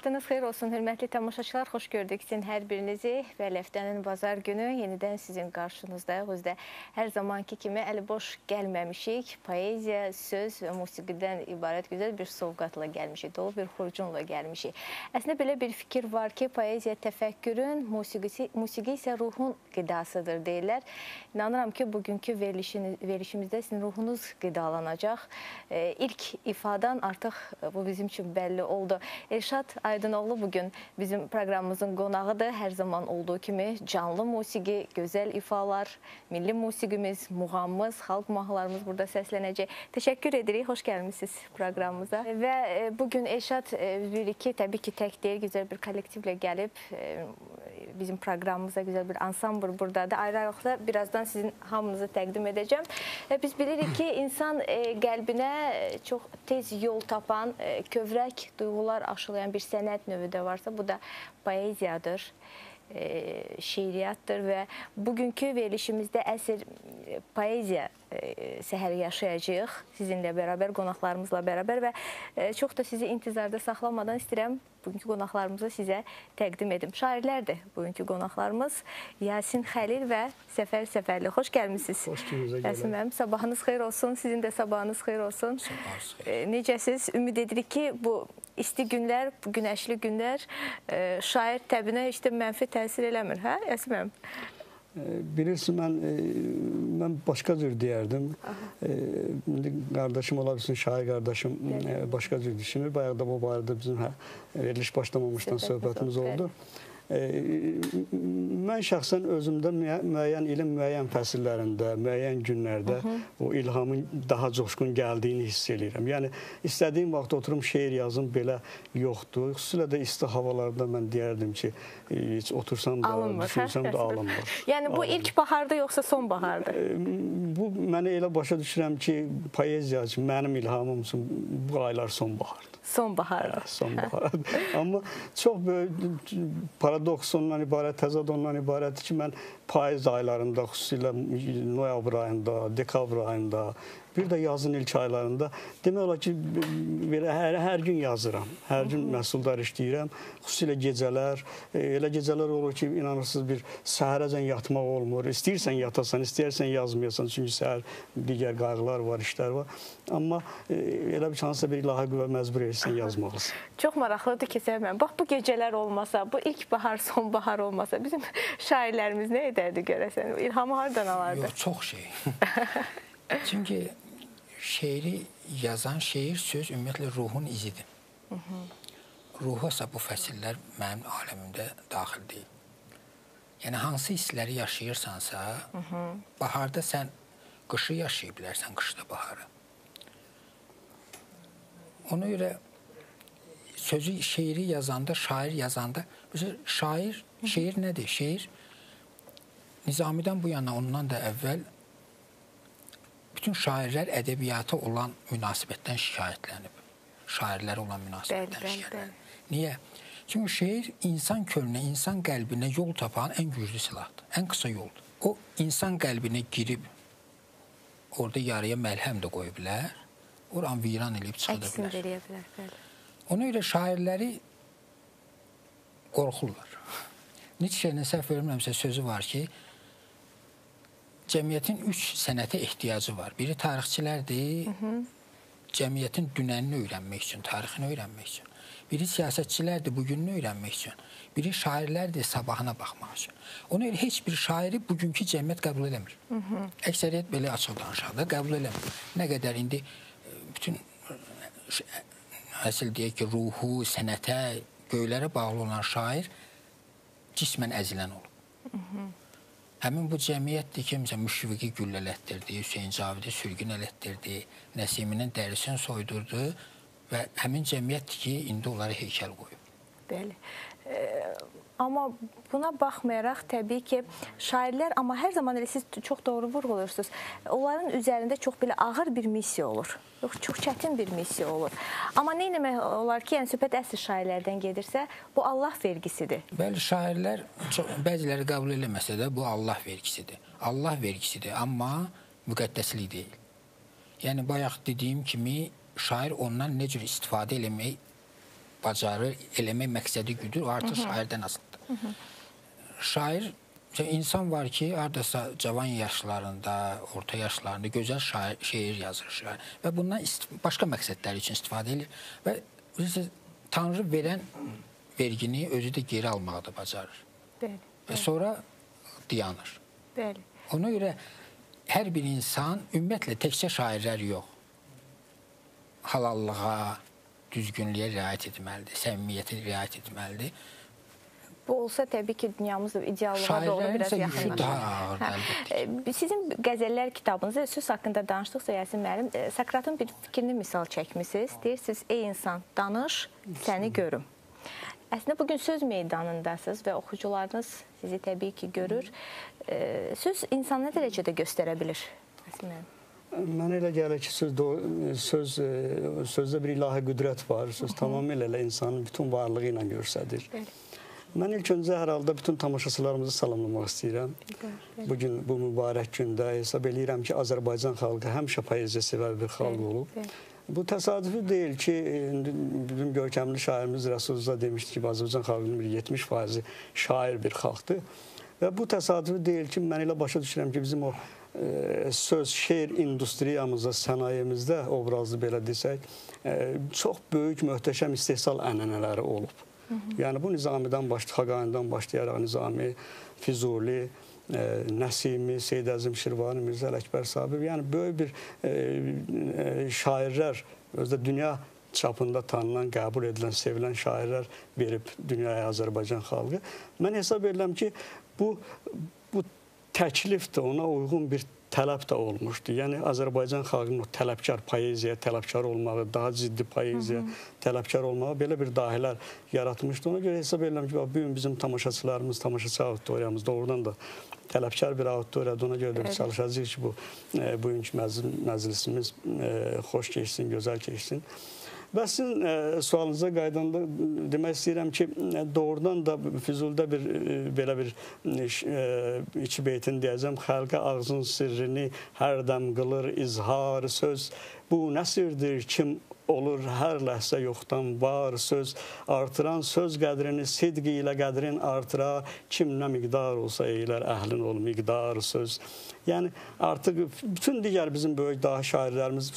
Vaxtınız xeyir olsun, hörmətli tamaşaçılar. Xoş gördük sizin hər birinizi və həftənin bazar günü yenidən sizin qarşınızdayıq. Özdə hər zamanki kimi əli boş gəlməmişik. Poeziya, söz və musiqidən ibarət gözəl bir sovqatla gəlmişik, dolu bir xurcunla gəlmişik. Əslində belə bir fikir var ki, poeziya təfəkkürün, musiqi isə ruhun qidasıdır deyirlər. İnanıram ki, bugünkü verilişimizdə sizin ruhunuz qidalanacaq. İlk ifadan artıq bu bizim üçün bəlli oldu. Elşad Aydınoğlu bugün bizim proqramımızın qonağıdır. Hər zaman olduğu kimi canlı musiqi, gözəl ifalar, milli musiqimiz, muğamımız, xalq mahnılarımız burada səslənəcək. Təşəkkür edirik, xoş gəlmişsiniz proqramımıza. Və bugün Elşad bilirik ki, təbii ki, tək deyil, gözəl bir kollektivlə gəlib bizim proqramımıza gözəl bir ansambl buradadır. Ayrı-ayrılıqda birazdan sizin hamınızı təqdim edəcəm. Biz bilirik ki, insan qəlbinə çox tez yol tapan, kövrək duyğular aşılayan bir sənət növü də varsa, bu da poeziyadır, şeiriyyatdır və bugünkü verilişimizdə əsl poeziya səhəri yaşayacağıq sizinlə bərabər, qonaqlarımızla bərabər və çox da sizi intizarda saxlamadan istəyirəm bugünkü qonaqlarımızı sizə təqdim edim. Şairlərdir bugünkü qonaqlarımız Yasin Xəlil və Səfər Səfərli. Xoş gəlmişsiniz. Xoş gününüzə gələk. Yasin mənim, sabahınız xeyir olsun, sizin də sabahınız xeyir olsun. Necəsiz? Ümid edirik ki, bu isti günlər, bu günəşli günlər şair təbinə heç də mənfi təsir eləmir, hə Yasin mənim? Bilirsin, mən başqa cür deyərdim. Qardaşım ola bilsin, şair qardaşım başqa cür düşünür. Bayaq da bu barədə bizim veriliş başlamamışdan söhbətimiz oldu. Mən şəxsən özümdə müəyyən ilin müəyyən fəsillərində, müəyyən günlərdə o ilhamın daha coşqun gəldiyini hiss edirəm. Yəni, istədiyim vaxt oturum şeir yazım, belə yoxdur. Xüsusilə də isti havalarda mən deyərdim ki, heç otursam da, düşünsəm də alınmır. Yəni, bu ilk baharda yoxsa son baharda? Bu, mənə elə başa düşürəm ki, poeziya üçün, mənim ilhamım üçün bu aylar son bahardır. Son bahardır. Son bahardır. Amma çox böyük paradoks ondan ibarət, təzad ondan ibarətdir ki, mən payız aylarında, xüsusilə noyabr ayında, dekabr ayında, bir də yazın ilk aylarında demək olar ki, hər gün yazıram, hər gün məhsuldar işləyirəm. Xüsusilə gecələr, elə gecələr olur ki, inanırsınız bir səhərəcən yatmaq olmur. İstəyirsən yatasan, istəyirsən yazmayasan, çünki səhər digər qayğılar var, işlər var. Amma elə bir hansısa bir ilahi qüvvə məcbur edirsən yazmalısın. Çox maraqlıdır ki, Səfər, bax bu gecələr olmasa, bu ilk bahar, son bahar olmasa, bizim şairlərimiz nə edərdi görəsən? İlhamı hardan alardı? Yox, çox şey. Çünki şeiri yazan, şeir, söz ümumiyyətlə ruhun izidir. Ruhasa bu fəsillər mənim aləmimdə daxil deyil. Yəni, hansı hissləri yaşayırsansa, baharda sən qışı yaşaya bilərsən, qışda baharı. Ona görə sözü, şeiri yazanda, şair yazanda, şair, şeir nədir? Şeir Nizamidən bu yana, ondan da əvvəl bütün şairlər ədəbiyyata olan münasibətdən şikayətlənib. Şairlərə olan münasibətdən şikayətlənib. Niyə? Çünki şeir insan könlünə, insan qəlbinə yol tapan ən güclü silahdır, ən qısa yoldur. O, insan qəlbinə girib, orada yarıya məlhəm də qoya bilər, oranı viran edib çıxıda bilər. Əksin veriyə bilər, bəli. Ona görə şairləri qorxurlar. Nietzsche'nin səhv vermirəmsə sözü var ki, cəmiyyətin 3 sənətə ehtiyacı var. Biri tarixçilərdir, cəmiyyətin dünənini öyrənmək üçün, tarixini öyrənmək üçün. Biri siyasətçilərdir, bugününü öyrənmək üçün. Biri şairlərdir, sabahına baxmaq üçün. Ona görə heç bir şairi bugünkü cəmiyyət qəbul eləmir. Əksəriyyət belə açıq danışaqda qəbul eləmir. Nə qədər indi bütün əsl deyək ki, ruhu, sənətə, göylərə bağlı olan şair cismən əzilən olub. Həmin bu cəmiyyətdir ki, məsələn, Müşfiqi güllələtdirdi, Hüseyin Cavidi sürgün elətdirdi, Nəsiminin dərisini soydurdu və həmin cəmiyyətdir ki, indi onlara heykəl qoyub. Bəli. Amma buna baxmayaraq təbii ki, şairlər, amma hər zaman elə siz çox doğru vurğulursunuz, onların üzərində çox belə ağır bir missiya olur. Çox çətin bir missiya olur. Amma nə etmək olar ki, yəni söhbət əsl şairlərdən gedirsə, bu Allah vergisidir. Bəli, şairlər, bəziləri qəbul eləməsə də bu Allah vergisidir. Allah vergisidir, amma müqəddəslik deyil. Yəni, bayaq dediyim kimi, şair ondan nə cür istifadə eləmək bacarır, eləmək məqsədi güdür, o artıq şairdən asılıdır. Şair, insan var ki, hardasa cavan yaşlarında, orta yaşlarında gözəl şeir yazır şair və bundan başqa məqsədlər üçün istifadə edir və Tanrı verən vergini özü də geri almağı da bacarır. Bəli. Və sonra dayanır. Bəli. Ona görə hər bir insan, ümumiyyətlə təkcə şairlər yox, halallığa, düzgünlüyə riayət etməlidir, səmimiyyətə riayət etməlidir. Bu olsa təbii ki, dünyamız ideallığa doğru biraz yaxınlaşır. Sizin qəzəllər kitabınızda söz haqqında danışdıqca Yasin müəllim, Sokratın bir fikrini misal çəkmişsiniz. Deyirsiniz, ey insan, danış, səni görüm. Əslində, bugün söz meydanındasınız və oxucularınız sizi təbii ki, görür. Söz insan nə dərəcədə göstərə bilir? Yasin müəllim. Mənə elə gəlir ki, sözdə bir ilahi qüdrət var. Söz tamamilə elə insanın bütün varlığı ilə göstərir. Mən ilk öncə hər halda bütün tamaşaçılarımızı salamlamaq istəyirəm. Bugün bu mübarək gündə hesab edirəm ki, Azərbaycan xalqı həmişə poeziya sevər bir xalq olub. Bu təsadüfi deyil ki, bizim görkəmli şairimiz Rəsulullah demişdi ki, Azərbaycan xalqının bir 70% şair bir xalqdır. Və bu təsadüfi deyil ki, mən elə başa düşürəm ki, bizim o söz, şeir industriyamızda, sənayemizdə, obrazlı belə desək, çox böyük, möhtəşəm istehsal ənənələri olub. Yəni, bu Nizamidən Xaqanidən başlayaraq Nizami, Füzuli, Nəsimi, Seyyid Əzim Şirvani, Mirzə Ələkbər Sabir, yəni böyük bir şairlər, özdə dünya çapında tanınan, qəbul edilən, sevilən şairlər verib dünyaya Azərbaycan xalqı. Mən hesab edirəm ki, bu təklif də ona uyğun bir tələb də olmuşdu. Yəni, Azərbaycan xalqının o tələbkar poeziyaya, tələbkar olmağı, daha ciddi poeziyaya, tələbkar olmağı belə bir dahilər yaratmışdı. Ona görə hesab edirəm ki, bugün bizim tamaşaçılarımız, tamaşaçı auditoriyamız doğrudan da tələbkar bir auditoriyadır. Ona görə də çalışacağıq ki, bugünkü məclisimiz xoş keçsin, gözəl keçsin. Və sizin sualınıza qaydanda demək istəyirəm ki, doğrudan da Füzulidə belə bir iki beytini deyəcəm. Xəlqə ağzın sirrini hər dəm qılır izhar söz. Bu nə sirdir, kim olur hər ləhsə yoxdan var söz. Artıran söz qədrini sidqi ilə qədrin artıra. Kim nə miqdar olsa eylər əhlin ol miqdar söz. Yəni, artıq bütün digər bizim böyük daha şairlərimiz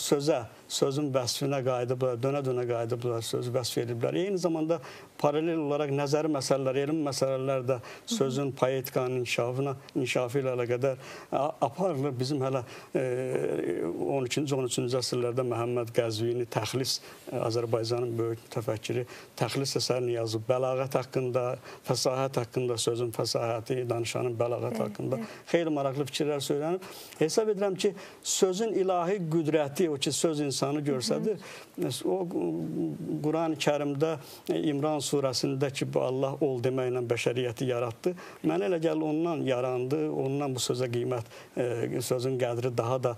sözün vəsfinə qayıdıblar, dönə-dönə qayıdıblar, sözü vəsf ediblər. Eyni zamanda paralel olaraq nəzəri məsələlər, elm məsələlər də sözün, poetikanın inkişafı ilə əlaqədar aparılır. Bizim hələ 12-13-cü əsrlərdə Məhəmməd Qəzvini təxlis, Azərbaycanın böyük təfəkkiri təxlis əsərini yazıb. Bəlağət haqqında, fəsahət haqqında, sözün fəsahəti, danışanın bəlağət haqqında xeyli maraqlı fikirlər söylənib. Hesab edirəm ki, sözün ilahi qüdrəti, o ki, söz insanı görsədir, o Quran-ı Kərimdə İmran surəsində ki, bu Allah ol deməklə bəşəriyyəti yaratdı. Mənə elə gəlir ondan yarandı, ondan bu sözə qiymət, sözün qədri daha da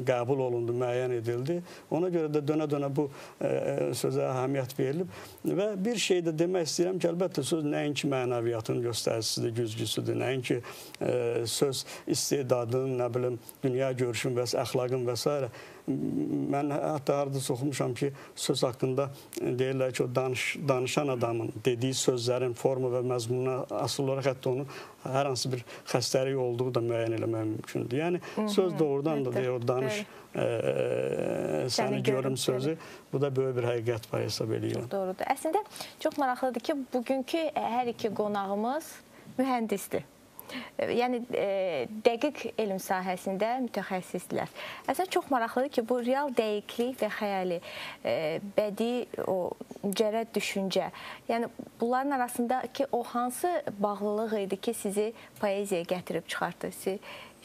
qəbul olundu, müəyyən edildi. Ona görə də dönə-dönə bu sözə əhəmiyyət verilib. Və bir şey də demək istəyirəm ki, əlbəttə söz nəinki mənəviyyatın göstəricisidir, güzgüsüdür, nəinki söz istedadın, nə bilim, dünya görüşün və əxlaqın və s. Mən hətta haradasa oxumuşam ki, söz haqqında deyirlər ki, o danışan adamın dediyi sözlərin forma və məzmununa asıl olaraq hətta onun hər hansı bir xəstəlik olduğu da müəyyən eləmək mümkündür. Yəni, söz doğrudan da deyir, o danış, səni görüm sözü, bu da böyük bir həqiqət var hesab edirəm. Çox doğrudur. Əslində, çox maraqlıdır ki, bugünkü hər iki qonağımız mühəndisdir. Yəni, dəqiq elm sahəsində mütəxəssislər. Əslində, çox maraqlıdır ki, bu real dəqiqlik və xəyali, bədii, o mücərrəd düşüncə, yəni bunların arasındakı o hansı bağlılıq idi ki, sizi poeziyaya gətirib çıxartdı, sizi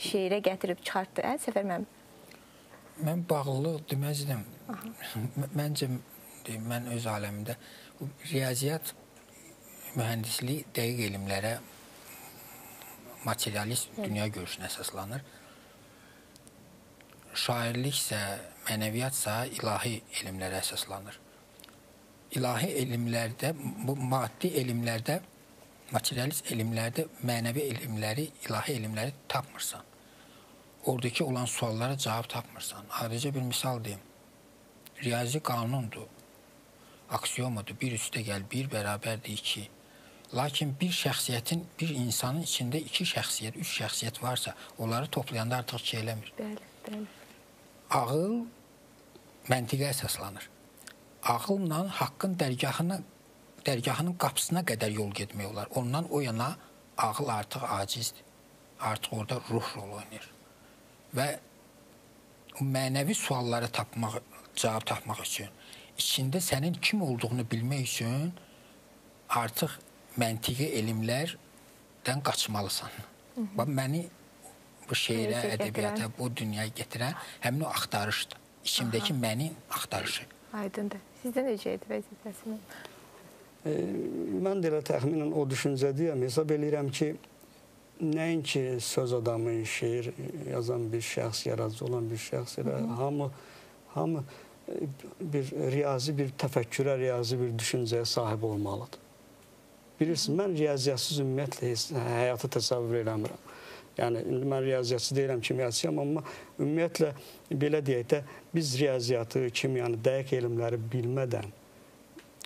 şeirə gətirib çıxartdı? Səfər müəllim? Mən bağlılıq deməzdim. Məncə, mən öz aləmində riyaziyyat, mühəndislik dəqiq elmlərə, materialist dünya görüşünə əsaslanır. Şairlik isə, mənəviyyatsa ilahi elmlərə əsaslanır. İlahi elmlərdə, bu maddi elmlərdə, materialist elmlərdə mənəvi elmləri, ilahi elmləri tapmırsan. Oradakı olan suallara cavab tapmırsan. Ayrıca bir misal deyim. Riyazi qanundur. aksiomadır. Bir üstə gəl, bir bərabərdir 2. Lakin bir şəxsiyyətin, bir insanın içində 2 şəxsiyyət, 3 şəxsiyyət varsa, onları toplayanda artıq şey eləmir. Bəli. Ağıl məntiqə əsaslanır. Ağılla haqqın dərgahının qapısına qədər yol getmək olar. Ondan o yana ağıl artıq acizdir. Artıq orada ruh rol oynayır. Və mənəvi suallara cavab tapmaq üçün, içində sənin kim olduğunu bilmək üçün artıq məntiqi elmlərdən qaçmalısan. Məni bu şeirə, ədəbiyyata, bu dünyaya gətirən həmin o axtarışdır. İçimdəki mənin axtarışı. Aydındır. Sizdə necə idi vəzifəsini? Mən də elə təxminən o düşüncədəyəm. Hesab edirəm ki, nəinki söz adamı, şeir yazan bir şəxs, yaradıcı olan bir şəxs, hamı bir riyazi bir təfəkkürə, riyazi bir düşüncəyə sahib olmalıdır. Bilirsiniz, mən riyaziyyətsiz ümumiyyətlə həyatı təsəvvür eləmirəm. Yəni, indi mən riyaziyyatçı deyirəm, kimyasıyam, amma ümumiyyətlə, belə deyək də, biz riyaziyyatı, kimyanı, dəqiq elmləri bilmədən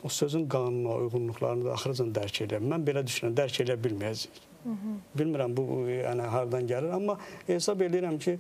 o sözün qanuna, uyğunluqlarını da axırıcan dərk edirəm. Mən belə düşünürəm, dərk edə bilməyəcəyik. Bilmirəm, bu hardan gəlir, amma hesab edirəm ki,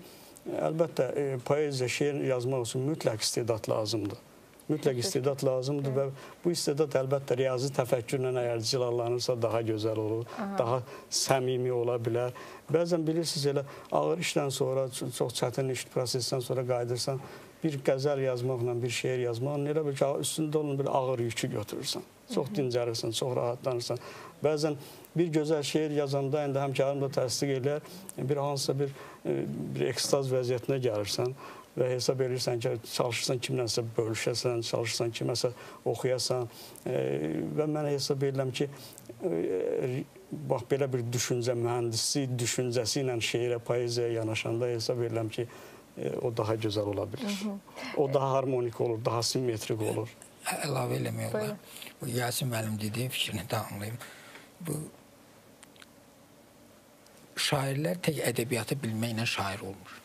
əlbəttə, poeziya, şeir yazmaq üçün mütləq istedad lazımdır. Mütləq istedad lazımdır və bu istedad əlbəttə riyazi təfəkkürlə əgər cilalanırsa daha gözəl olur, daha səmimi ola bilər. Bəzən bilirsiniz, elə ağır işdən sonra, çox çətin iş prosesdən sonra qayıdırsan, bir qəzəl yazmaqla, bir şeir yazmaqla elə bir ki, üstündə olan bir ağır yükü götürürsən. Çox dincəlirsən, çox rahatlanırsan. Bəzən bir gözəl şeir yazanda, indi həmkarım da təsdiq edir, bir hansısa bir ekstaz vəziyyətinə gəlirsən və hesab edirsən ki, çalışırsan kimlənsə bölüşəsən, çalışırsan kiməsə oxuyasan və mən hesab edirəm ki, bax, belə bir düşüncə, mühəndisi düşüncəsi ilə şeirə, poeziyaya yanaşanda hesab edirəm ki, o daha gözəl ola bilir. O daha harmonik olur, daha simmetrik olur. Əlavə eləmək olar. Bu Yasin müəllim dediyi fikrini tamamlayım. Bu şairlər tək ədəbiyyatı bilməklə şair olmur.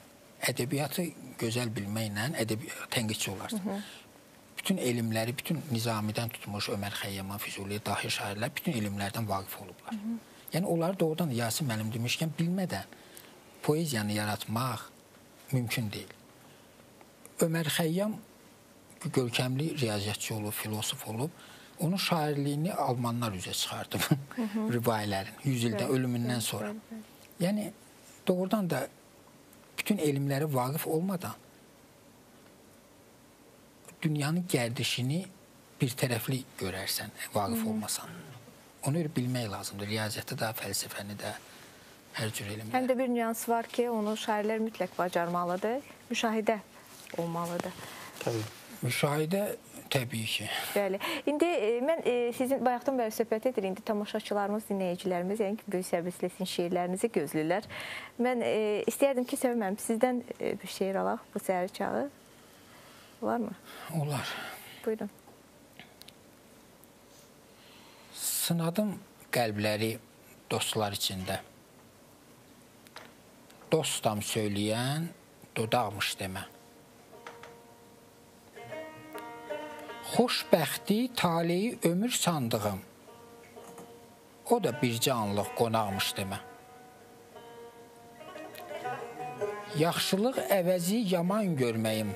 Ədəbiyyatı gözəl bilməklə tənqidçi olarsan. Bütün elmləri, bütün Nizamidən tutmuş Ömər Xəyyama, Füzuli, dahi şairlər bütün elmlərdən vaqif olublar. Yəni, onları doğrudan Yasin müəllim demişkən bilmədən poeziyanı yaratmaq mümkün deyil. Ömər Xəyyam görkəmli riyaziyyatçı olub, filosof olub. Onun şairliyini almanlar üzə çıxardı, rivayələrin, 100 ildən ölümündən sonra. Yəni, doğrudan da bütün elmləri vaqif olmadan dünyanın gərdişini bir tərəfli görərsən, vaqif olmasan. Onu bilmək lazımdır. Riyaziyyatı da, fəlsəfəni də, hər cür elmləri. Həm də bir nüans var ki, onu şairlər mütləq bacarmalıdır, müşahidə olmalıdır. Təbii. Müşahidə təbii ki. Bəli. İndi mən sizin bayaqdan bəri söhbət edir. İndi tamaşaçılarımız, dinləyicilərimiz, yəni ki, böyük səbirsizlə sizin şeirlərinizi gözləyirlər. Mən istəyərdim ki, Səmim müəllim, sizdən bir şeir alaq bu səhər çağı. Olar mı? Olar. Buyurun. Sınadım qəlbləri dostlar içində. Dostam söyləyən dodaqmış demə. Xoşbəxti, taleyi ömür sandığım, o da bircə anlıq qonaqmış demə. Yaxşılıq əvəzi yaman görməyim,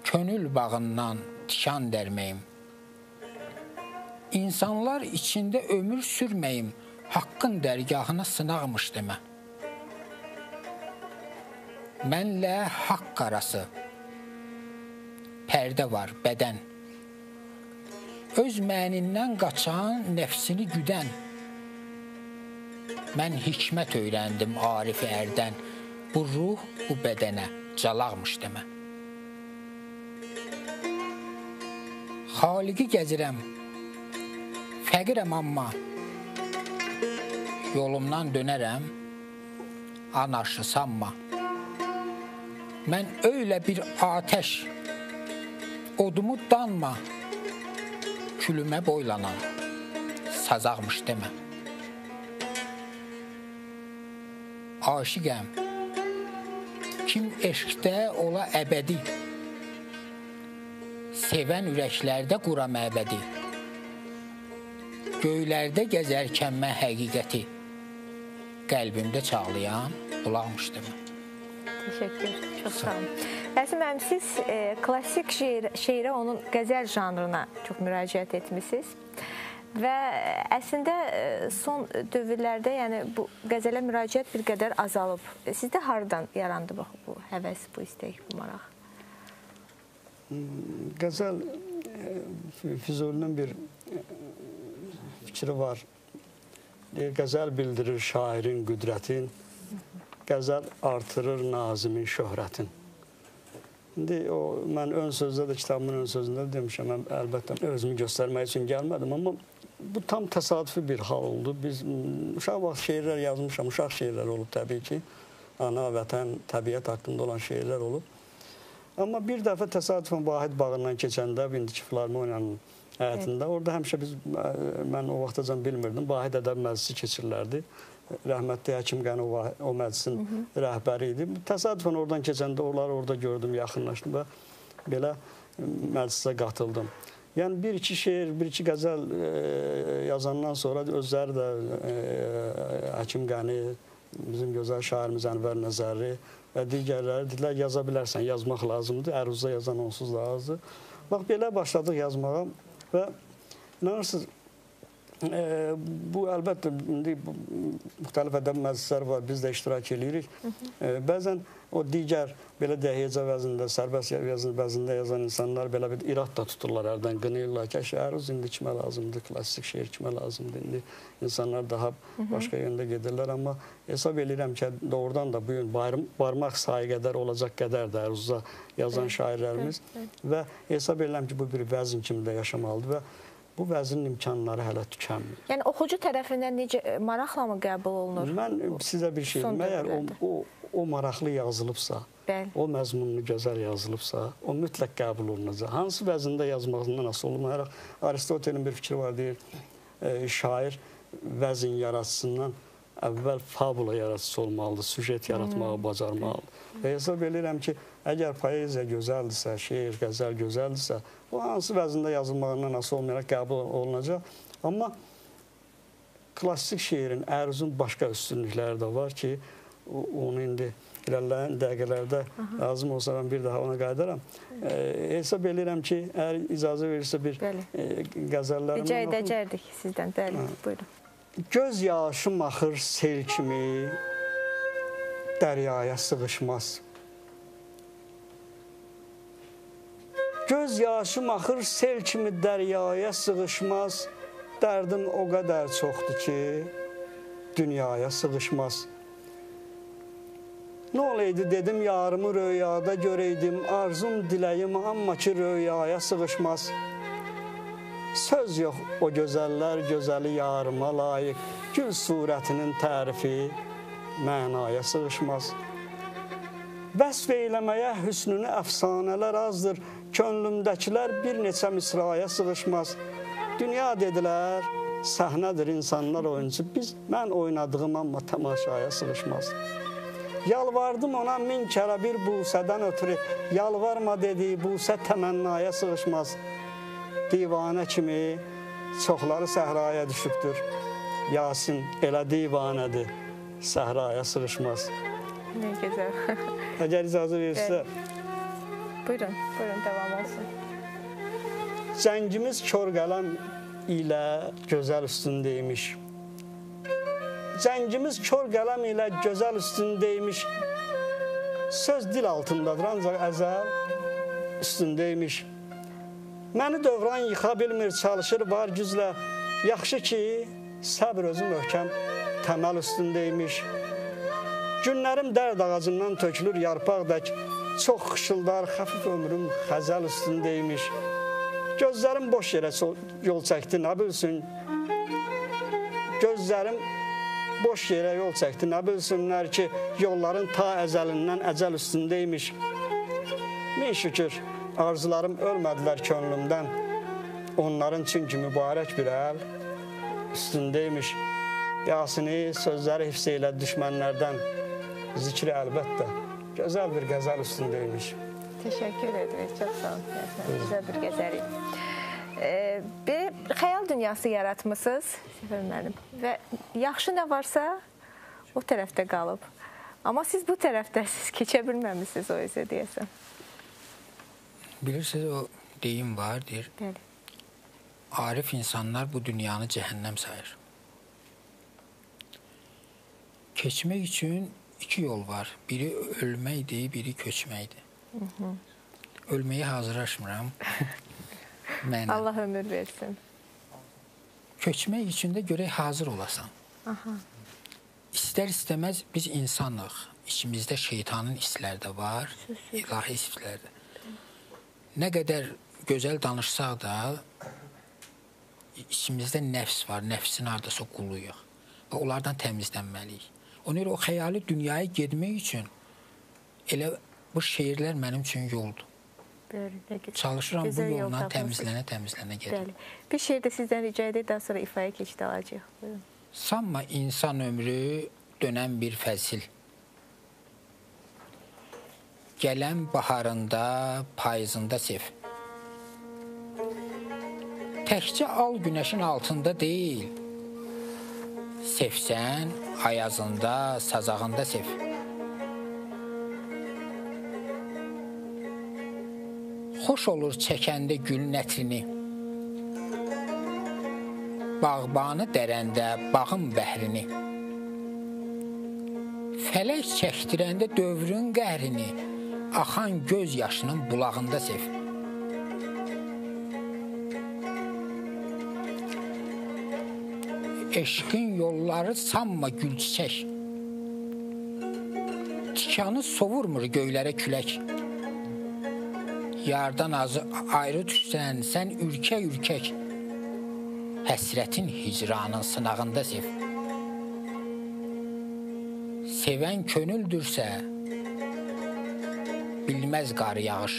könül bağından tikan dərməyim. İnsanlar içində ömür sürməyim, haqqın dərgahına sınaqmış demə. Mənlə haqq arası, pərdə var, bədən. Öz mənindən qaçan, nəfsini güdən. Mən hikmət öyrəndim Arif ərdən. Bu ruh, bu bədənə calaqmış demə. Xaliqi gəzirəm, fəqirəm amma. Yolumdan dönərəm, anaşı sanma. Mən öylə bir atəş, odumu danma, külümə boylanan, sazaqmış demə. Aşiqəm, kim eşqdə ola əbədi, sevən ürəklərdə qura məbədi. Göylərdə gəzərkən mən həqiqəti, qəlbimdə çağlayan bulaqmışdım. Təşəkkür, çox sağ olun. Rəsim müəllim, siz klassik şeirə, onun qəzəl janrına çox müraciət etmişsiniz. Və əslində son dövrlərdə yəni bu qəzələ müraciət bir qədər azalıb. Sizdə haradan yarandı bu həvəs, bu istək, bu maraq? Qəzəl Füzulinin bir fikri var. Qəzəl bildirir şairin qüdrətin, qəzəl artırır nazimin şöhrətin. İndi mən ön sözdə də, kitabımın ön sözündə də demişəm, mən əlbəttə özümü göstərmək üçün gəlmədim, amma bu tam təsadüfi bir hal oldu. Biz uşaq vaxt şeirlər yazmışam, uşaq şeirlər olub təbii ki, ana, vətən, təbiət haqqında olan şeirlər olub. Amma bir dəfə təsadüfən Vahid bağından keçəndə, indiki Filarmoniyanın həyətində, orada həmişə mən o vaxtacan bilmirdim, Vahid ədəb məclisi keçirilərdi. Rəhmətli Həkim Qəni o məclisin rəhbəri idi. Təsadüfən oradan keçəndə onları orada gördüm, yaxınlaşdım və belə məclisə qatıldım. Yəni bir-iki şeir, bir-iki qəzəl yazandan sonra özləri də Həkim Qəni, bizim gözəl şairimiz Ənvər Nəzəri və digərləri dedilər, yaza bilərsən, yazmaq lazımdır, əruzda yazan onsuz da azdır. Bax, belə başladıq yazmağa və inanırsınız, bu əlbəttə indi müxtəlif ədəb məclisləri var, biz də iştirak edirik. Bəzən o digər belə deyək hecə vəzində, sərbəst vəzində yazan insanlar belə bir irad da tuturlar, hərdən qınayırlar ki, əruz indi kimə lazımdır, klassik şeir kimə lazımdır, indi insanlar daha başqa yöndə gedirlər, amma hesab edirəm ki, doğrudan da bu gün barmaq sayı qədər olacaq qədər də əruzda yazan şairlərimiz və hesab edirəm ki, bu bir vəzin kimi də yaşamalıdır və bu vəzinin imkanları hələ tükənmir. Yəni, oxucu tərəfindən necə maraqla mı qəbul olunur? Mən sizə bir şey deyim, əgər o maraqlı yazılıbsa, o məzmunlu gözəl yazılıbsa, o mütləq qəbul olunacaq. Hansı vəzində yazmağından asılı olmayaraq, Aristotelin bir fikri var, deyir, şair vəzin yaratıcısından əvvəl fabula yaratıcısı olmalıdır, süjet yaratmağı bacarmalıdır. Və hesab edirəm ki, əgər poeziya gözəldirsə, şeir, qəzəl gözəldirsə, o hansı vəzində yazılmağından asılı olmayaraq qəbul olunacaq. Amma klassik şeirin, əruzun başqa üstünlükləri də var ki, onu indi irəliləyən dəqiqələrdə lazım olsa mən bir daha ona qaydaram. Hesab edirəm ki, əgər icazə verirsə bir qəzəllərim... Rica edəcərdik sizdən, bəli, buyurun. Göz yaşım axır sel kimi dəryaya sığışmaz. Göz yaşım axır sel kimi dəryaya sığışmaz. Dərdim o qədər çoxdur ki, dünyaya sığışmaz. Nə olaydı dedim, yarımı röyada görəydim, arzum, diləyim, amma ki, röyaya sığışmaz. Söz yox o gözəllər, gözəli yarıma layiq, gül surətinin tərifi mənaya sığışmaz. Vəsf eyləməyə hüsnünü əfsanələr azdır, könlümdəkilər bir neçə misraya sığışmaz. Dünya dedilər, səhnədir insanlar oyuncu, mən oynadığım amma tamaşaya sığışmaz. Yalvardım ona min kərə bir busədən ötürü, yalvarma dediyi busə təmənnaya sığışmaz. Divanə kimi çoxları səhraya düşübdür. Yasin elə divanədir, səhraya sığışmaz. Nə gözəl. Əgər icazə verirsə... Buyurun, buyurun, devam olsun. Cəngimiz kör qələm ilə gözəl üstündəymiş. Cəngimiz kör qələm ilə gözəl üstündəymiş. Söz dil altındadır, ancaq əzəl üstündəymiş. Məni dövran yıxa bilmir, çalışır var güclə. Yaxşı ki, səbr özü möhkəm təməl üstündəymiş. Günlərim dərd ağacından tökülür yarpaq dək. Çox xışıldar, xəfif ömrüm xəzəl üstündəymiş. Gözlərim boş yerə yol çəkdi, nə bilsin? Gözlərim boş yerə yol çəkdi, nə bilsinlər ki, yolların ta əzəlindən əcəl üstündəymiş. Min şükür, arzularım ölmədilər könlümdən. Onların çünki mübarək bir əl üstündəymiş. Yasini sözləri hifz eylədi düşmənlərdən. Zikri əlbəttə, gözəl bir qəzəl üstündəymiş. Teşekkür ederim. Çok sağ olun. Güzel bir gəzərik. Bir xəyal dünyası yaratmışsınız, Səfər müəllim. Və yaxşı nə varsa o tərəfdə qalıb. Amma siz bu tərəfdəsiz, keçə bilməmişsiniz o izə deyəsən. Bilirsiniz, o deyim var, deyir. Bəli. Arif insanlar bu dünyanı cəhənnəm sayır. Keçmək üçün iki yol var. Biri ölməkdir, biri köçməkdir. Ölməyə hazırlaşmıram. Mənə. Allah ömür versin. Köçmək üçün də görək hazır olasan. Aha. İstər-istəməz biz insanıq. İçimizdə şeytanın hissləri də var, ilahi hisslər də. Nə qədər gözəl danışsaq da, içimizdə nəfs var, nəfsin hardasa quluyuq və onlardan təmizlənməliyik. Ona görə o xəyali dünyaya getmək üçün elə bu şeirlər mənim üçün yoldur. Çalışıram bu yolla təmizlənə gedim. Bir şeir də sizdən rica edək, daha sonra ifaya keçid alacaq. Buyurun. Sanma insan ömrü dönən bir fəsil. Gələn baharında, payızında sev. Təkcə al günəşin altında deyil. Sevsən, ayazında, sazağında sev. Xoş olur çəkəndə gülün ətrini. Bağbanı dərəndə bağın bəhrini. Fələk çəkdirəndə dövrün qəhrini, axan göz yaşının bulağında sev. Eşqin yolları sanma gül çiçək. Tikanı sovurmur göylərə külək. Yardan azı ayrı düşsən, sən ürkək-ürkək. Həsrətin hicranın sınağında sev. Sevən könüldürsə, bilməz qar yağış.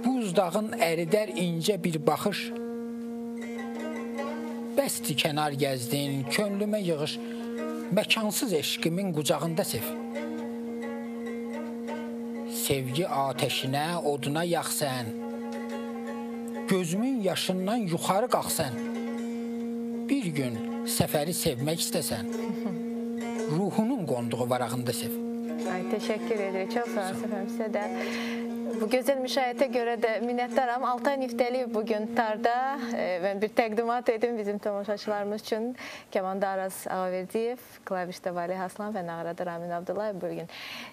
Buzdağın əridər incə bir baxış. Bəsdi kənar gəzdin, könlümə yığış. Məkansız eşqimin qucağında sev. Sevgi ateşinə, oduna yaxsən. Gözümün yaşından yuxarı qalxsan. Bir gün səfəri sevmək istəsən. Ruhunun qonduğu varağında sev. Ay, təşəkkür edirik. Çox sağ olun Səfər. Sizə də bu gözəl müşahidə görə də minnətdaram. Altay Niftəliyev bugün tarda. Mən bir təqdimat edim bizim tamaşaçılarımız üçün. Kəmanda Araz Ağaverdiyev, klavişdə Valih Aslan və nağrada Ramin Abdullayev bugün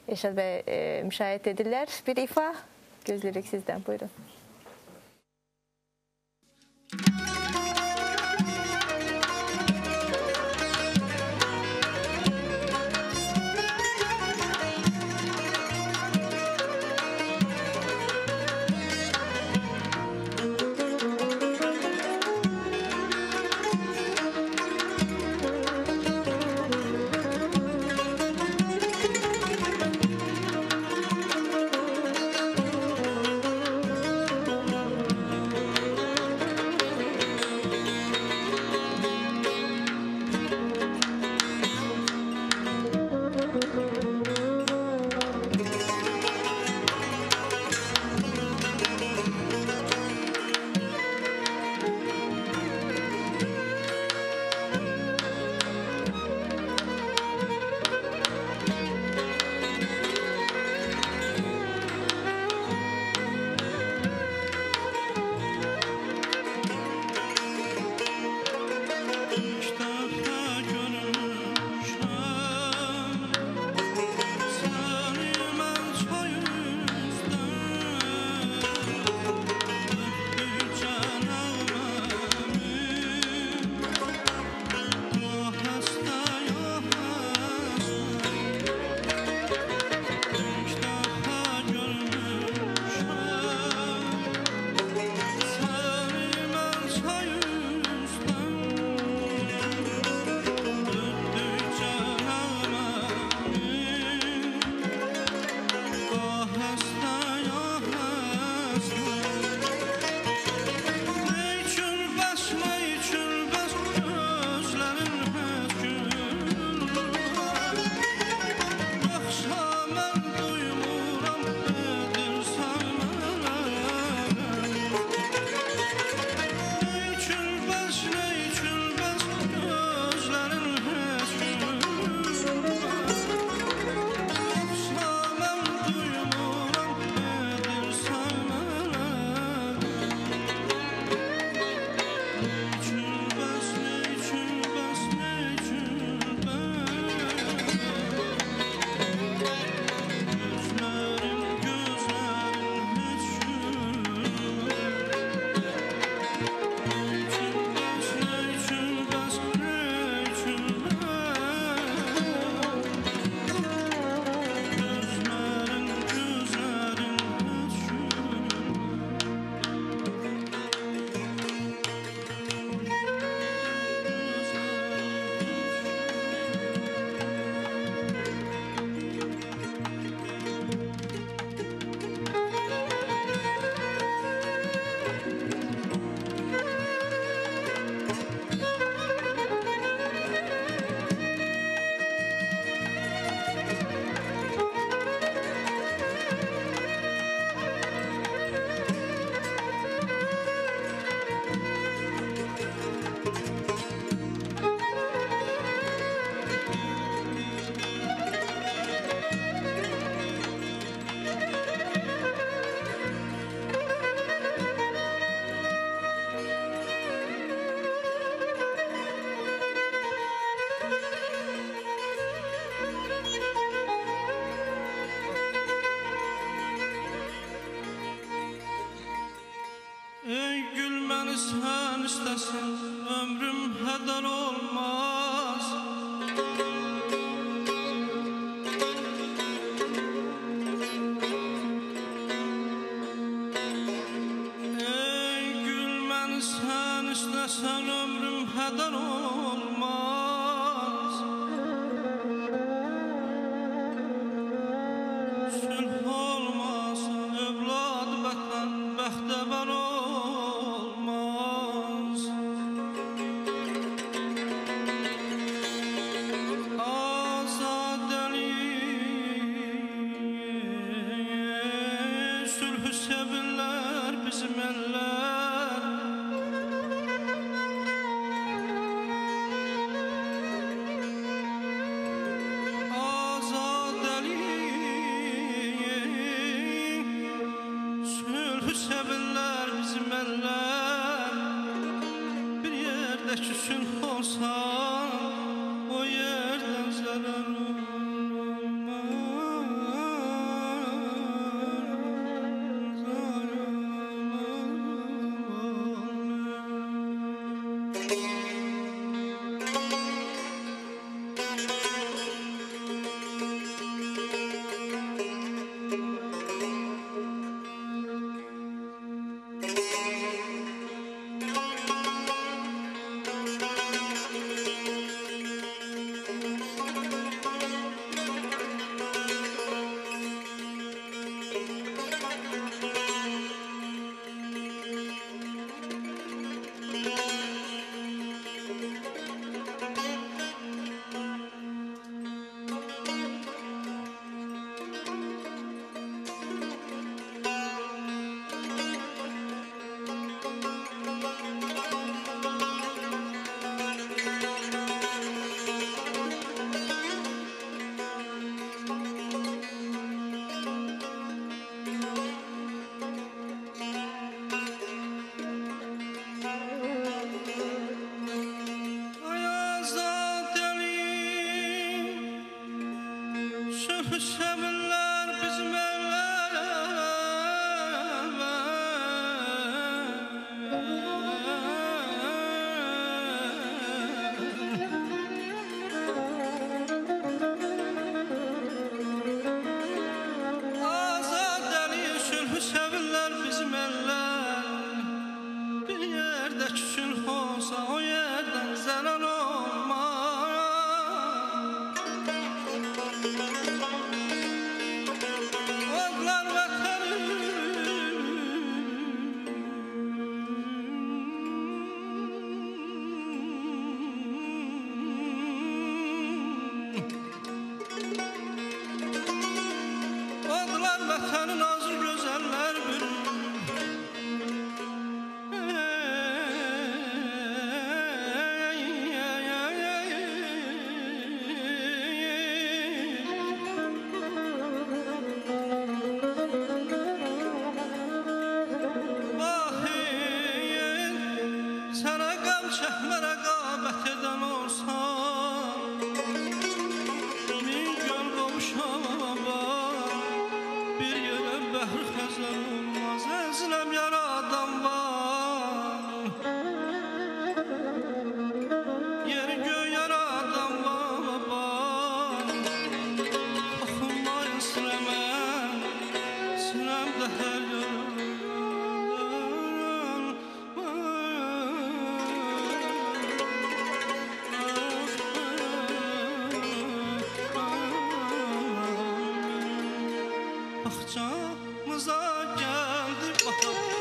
Eşad bəy müşahidə edirlər. Bir ifa gözləyirik sizdən. Buyurun. istəsən ömrüm hədər olmaz. Ey gül, məni sən istəsən ömrüm hədər olmaz. Sülh olmasa övlad vətən bəxtəvər olmaz. Azadəlik sülhü sevirlər bizim əllər. Sevirlər bizim əllər. Bir yerdə küsün olsa o yerdən zərər Sevirlər bizim Azadəlik sülhü sevirlər bizim əllər. Bir yerdə küsün olsa o yerdən zərər vətənin azı gözəllər bir. Vahid, sənə qəm çəkmə rəqabət edən olsan, min göl qovuşama bir yerə bəhr xəzər olmaz. Əzləm yaradan var, yeri göy yaradan var. Oxunmayın sinəmə, sinəmdə hər yaradan. Baxcamıza gəldi bahar.